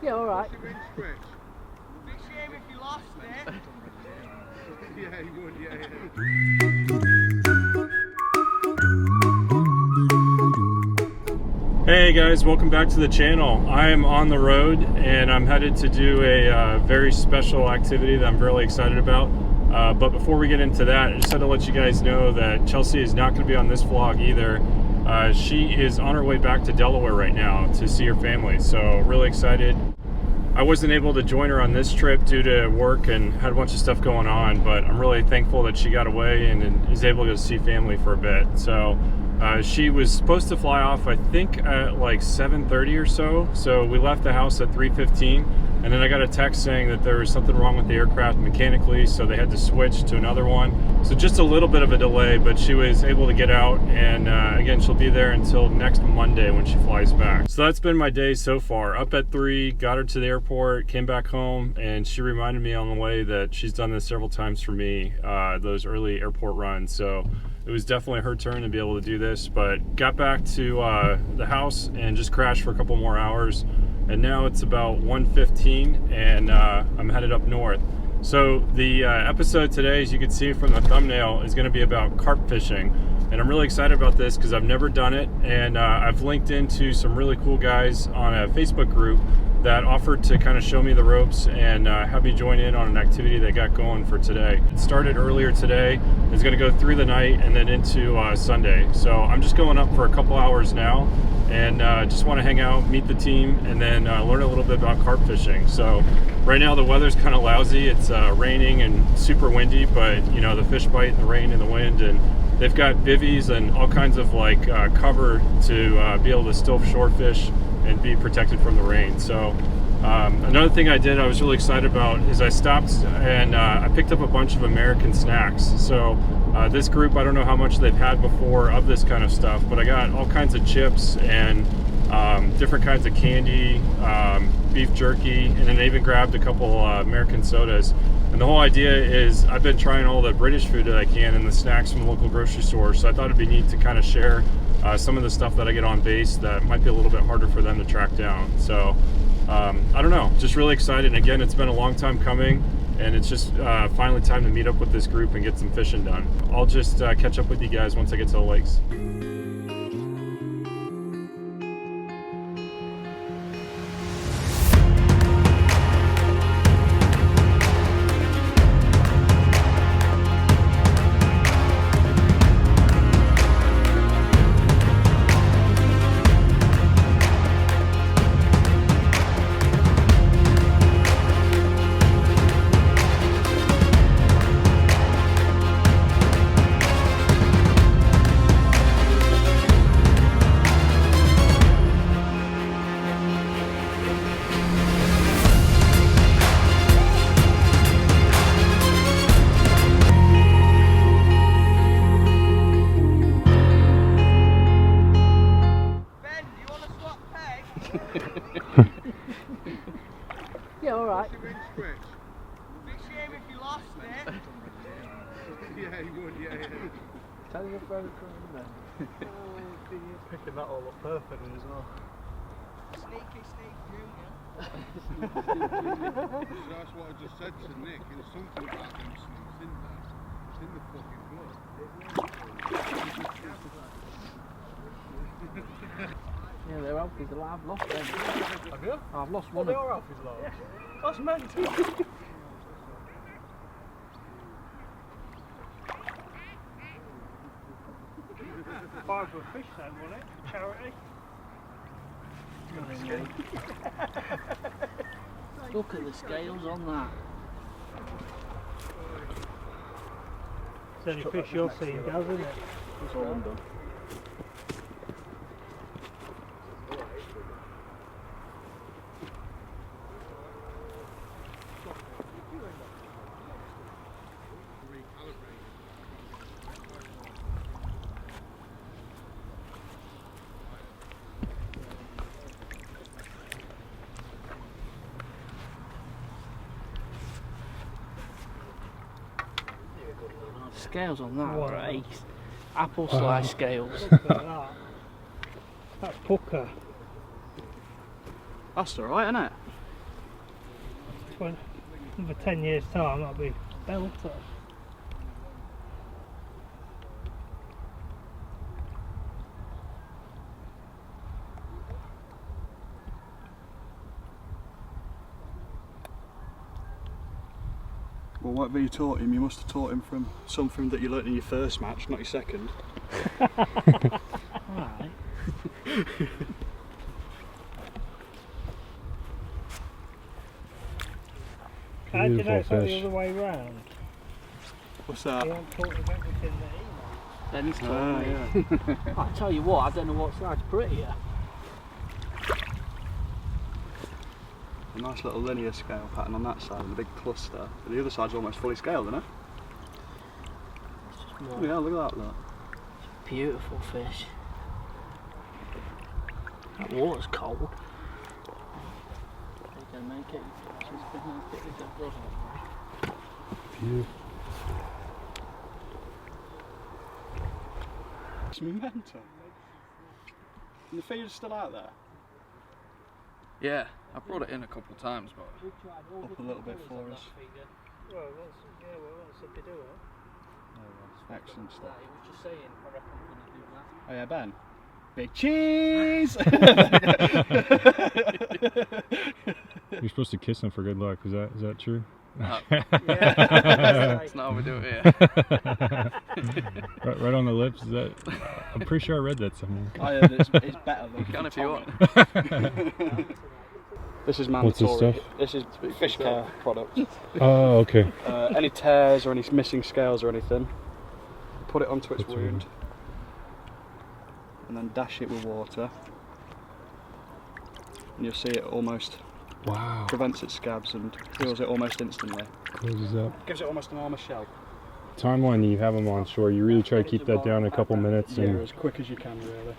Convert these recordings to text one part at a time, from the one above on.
Yeah, all right. Big shame if you lost it. Yeah, you would, yeah. Hey guys, welcome back to the channel. I am on the road and I'm headed to do a very special activity that I'm really excited about. But before we get into that, I just had to let you guys know that Chelsea is not going to be on this vlog either. She is on her way back to Delaware right now to see her family, so really excited. I wasn't able to join her on this trip due to work and had a bunch of stuff going on, but I'm really thankful that she got away and is able to see family for a bit. So she was supposed to fly off, I think, at like 7:30 or so. So we left the house at 3:15, and then I got a text saying that there was something wrong with the aircraft mechanically, so they had to switch to another one. So just a little bit of a delay, but she was able to get out, and again, she'll be there until next Monday when she flies back. So that's been my day so far. Up at 3, got her to the airport, came back home, and she reminded me on the way that she's done this several times for me, those early airport runs. So it was definitely her turn to be able to do this, but got back to the house and just crashed for a couple more hours. And now it's about 1:15 and I'm headed up north. So the episode today, as you can see from the thumbnail, is going to be about carp fishing. And I'm really excited about this because I've never done it, and I've linked into some really cool guys on a Facebook group that offered to kind of show me the ropes and have me join in on an activity they got going for today. It started earlier today. It's going to go through the night and then into Sunday. So I'm just going up for a couple hours now and just want to hang out, meet the team, and then learn a little bit about carp fishing. So right now the weather's kind of lousy. It's raining and super windy, but you know, the fish bite in the rain and the wind, and they've got bivvies and all kinds of like cover to be able to still shore fish and be protected from the rain. So another thing I did I was really excited about is I stopped and I picked up a bunch of American snacks. So this group, I don't know how much they've had before of this kind of stuff, but I got all kinds of chips and different kinds of candy, beef jerky, and then they even grabbed a couple American sodas. And the whole idea is I've been trying all the British food that I can and the snacks from the local grocery store, so I thought it'd be neat to kind of share some of the stuff that I get on base that might be a little bit harder for them to track down. So I don't know, just really excited. And again, it's been a long time coming, and it's just finally time to meet up with this group and get some fishing done. I'll just catch up with you guys once I get to the lakes. Yeah, all right. Big shame if you lost it. Yeah, you would, yeah. Tell you about it coming then. Picking that all up perfectly as well. Sneaky That's what I just said to Nick. There's something about them snakes in there. It's in the fucking blood. Yeah, they're alfies. I've lost them. Have you? I've lost Well, one. they are alfies, though. Yeah. That's mental. Five for a fish then, wasn't it? Charity. Look at the scales on that. It's the only fish you're seeing, does, isn't it? That's all I'm done. Scales on that are ace. Apple slice scales. Look at that. That's pucker. That's alright, isn't it? when another 10 years time that'll be belter. Well, whatever you taught him, you must have taught him from something that you learnt in your first match, not your second. Alright. How do you know it's not the fish. other way round? What's that? You haven't taught him everything that Then he's Ah, taught me. yeah. I tell you what, I don't know what side's prettier. A nice little linear scale pattern on that side and a big cluster. But the other side's almost fully scaled, isn't it? It's just Oh more yeah, look at that, look. beautiful fish. That water's cold. They can make it. She's gonna make it with the rod on. Beautiful. It's mental. And the feeder's still out there? Yeah, I brought it in a couple of times, but Up a little bit for us. Well, that's what they do it. Excellent stuff. He was just saying, I reckon we're going to do that. Oh yeah, Ben. Big cheese! You're supposed to kiss him for good luck. Is that true? no, Yeah. that's not how we do it here. right on the lips. Is that? I'm pretty sure I read that somewhere. Oh yeah, it's better than You can if you want. This is What's this mandatory. stuff? This is fish care product. Oh, okay. Any tears or any missing scales or anything, put it onto its That's wound. right. And then dash it with water. And you'll see it almost Wow. prevents its scabs and heals it almost instantly. Closes up. Gives it almost an armour shell. Timeline that you have them on shore, you really try to keep that down in a couple minutes. Yeah, And as quick as you can really.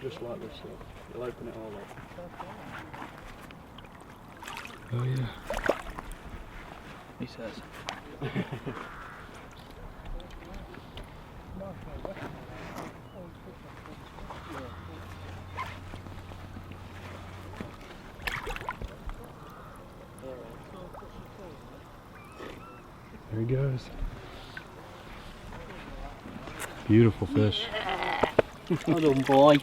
Just like this, look. You'll open it all up. oh yeah. He says. There he goes. Beautiful fish. Well done, boy.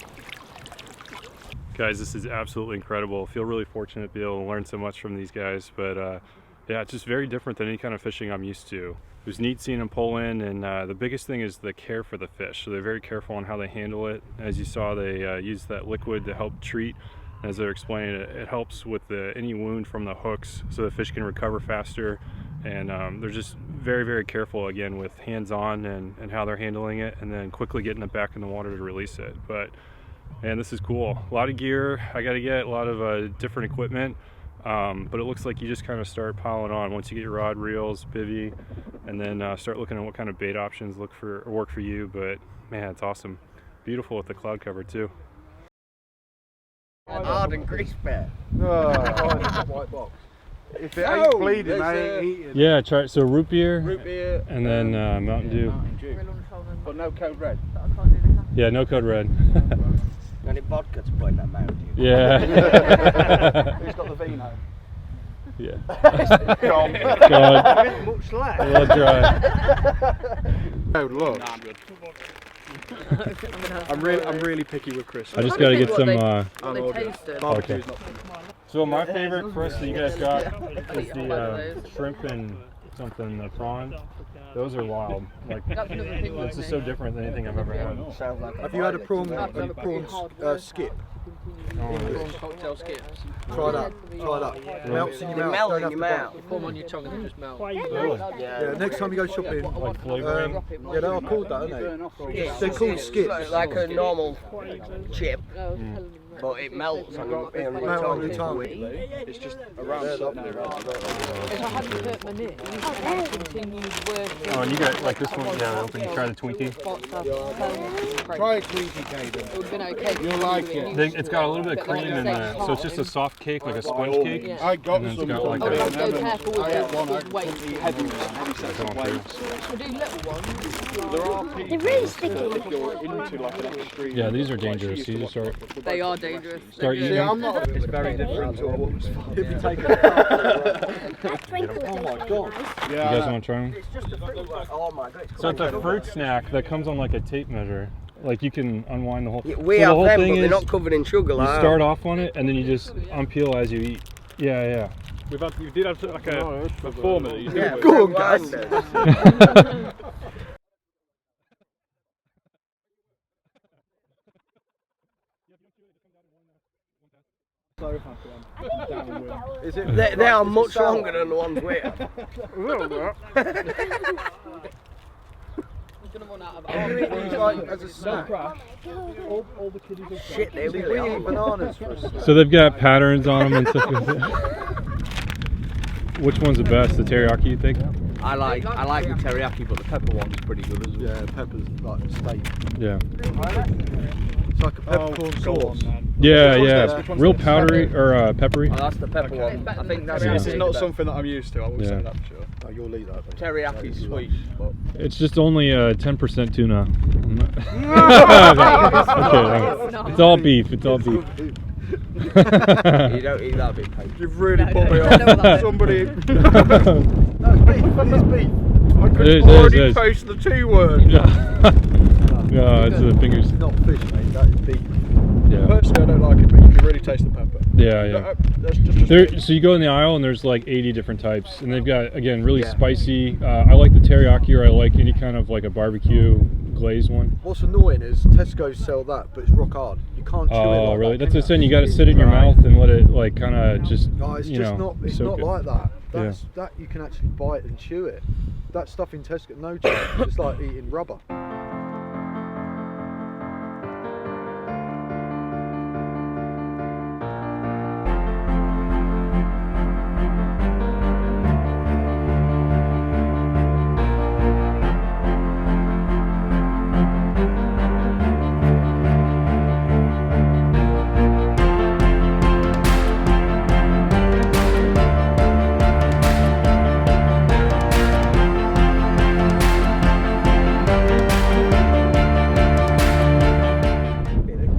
Guys, this is absolutely incredible. I feel really fortunate to be able to learn so much from these guys, but yeah, it's just very different than any kind of fishing I'm used to. It was neat seeing them pull in, and the biggest thing is the care for the fish. So they're very careful on how they handle it. As you saw, they use that liquid to help treat. As they're explaining, it helps with any wound from the hooks so the fish can recover faster. And they're just very, very careful, again, with hands-on and how they're handling it, and then quickly getting it back in the water to release it. But man, this is cool. A lot of gear I got to get, a lot of different equipment, but it looks like you just kind of start piling on once you get your rod, reels, bivvy, and then start looking at what kind of bait options work for you. But man, it's awesome. Beautiful with the cloud cover too. Hard and grease bear. White box. If it ain't bleeding, I ain't eating. Yeah, try so root beer, And and then Mountain Dew. But no code red. Yeah, no code red. Any vodka to put in that Mountain Dew? Yeah. Who's got the vino? Yeah. Gone. God, Much a less. little dry. Oh, look. Nah, I'm good. I'm really picky with Chris. I just got to get some. Barbecue's not for me. So my favorite for us that you guys got is the shrimp and something, the prawn. Those are wild. Like, this is so different than anything I've ever had. Have you had a prawn skip? Prawn cocktail skips. Try that. Try that. Melts in your mouth. melt Don't in have your to bite. mouth. You put them on your tongue and they just melt. Really? Yeah, next time you go shopping, Like flavoring? yeah, they are called that, aren't they? They're called skips. Like a normal chip, but it melts on your Melt on your tongue. It's just around something. If I hadn't hurt my knee, I continued working. Oh, and you got like this one. Yeah, open. You try the Twinkie. Spots I've Try a queasy cake. It would have been okay. You'll like it. It's got a little bit of cream in there, so it's just a soft cake, like a sponge cake. Yeah. I got And then it's some. got like Oh, a- we have to go careful with I had one. the weight. Heavy sets of weights. We'll do little ones. There are people They're really sticky. if you're into like an extreme. Yeah, these are dangerous. You just start They are dangerous. eating See, them. I'm not. It's very different to what was if you take it. Oh my god. You guys want to try them? Oh my god. So it's a fruit snack that comes on like a tape measure. Like you can unwind the whole. We so the have whole them, thing but they're is not covered in sugar. you Like that. start off on it and then you just unpeel as you eat. Yeah, yeah. We did have like a formula that you Yeah, do. go on, guys. Is it? They are much longer than the ones we have. We're gonna run out of It's like as a snack. All the kiddies are Shit, they See, really we are. eat bananas for a snack. So they've got patterns on them and stuff like that. Which one's the best? The teriyaki, you think? I like the teriyaki, but the pepper one's pretty good as well. Yeah, pepper's like steak. Yeah. It's like a peppercorn sauce. Yeah, Which one's yeah. this? Which one's Real this? powdery or peppery. Oh, that's the pepper one. I think that's Yeah. This is not something that I'm used to. I will Yeah. say that for sure. Oh, you'll eat that. Then. Teriyaki's sweet, but It's just only 10% tuna. Okay, it's all beef. It's all beef. you don't eat that big cake. You've really No, put no, me no, off. no, no. Somebody. That's beef. It's beef. I It could is, already it is. taste the T word. No, it's the fingers. It's not fish, mate. That is beef. Yeah, Personally, I don't like it, but you can really taste the pepper. yeah, yeah. That's just There, so you go in the aisle and there's like 80 different types, and they've got again really Yeah. spicy. I like the teriyaki, or I like any kind of like a barbecue glazed one. What's annoying is Tesco's sell that, but it's rock hard. You can't chew it. Oh, like really? that, That's can the thing. You got to sit it in your mouth and let it like kind of just No, it's you just know not. It's soak not it. like that. Yeah. That's that you can actually bite and chew it. That stuff in Tesco, no chance. It's like eating rubber.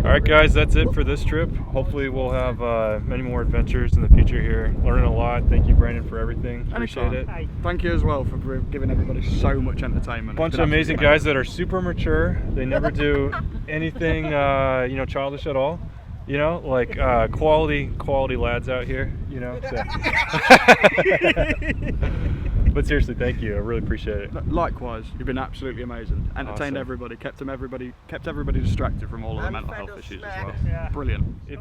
Alright guys, that's it for this trip. Hopefully we'll have many more adventures in the future here. Learning a lot. Thank you Brandon for everything. Appreciate it. Thank you as well for giving everybody so much entertainment. Bunch of amazing guys that are super mature. They never do anything you know, childish at all. You know, like quality lads out here, you know. So. But seriously, thank you. I really appreciate it. Likewise, you've been absolutely amazing. Entertained Awesome. everybody, kept everybody distracted from all of the mental health issues as well. Brilliant. If,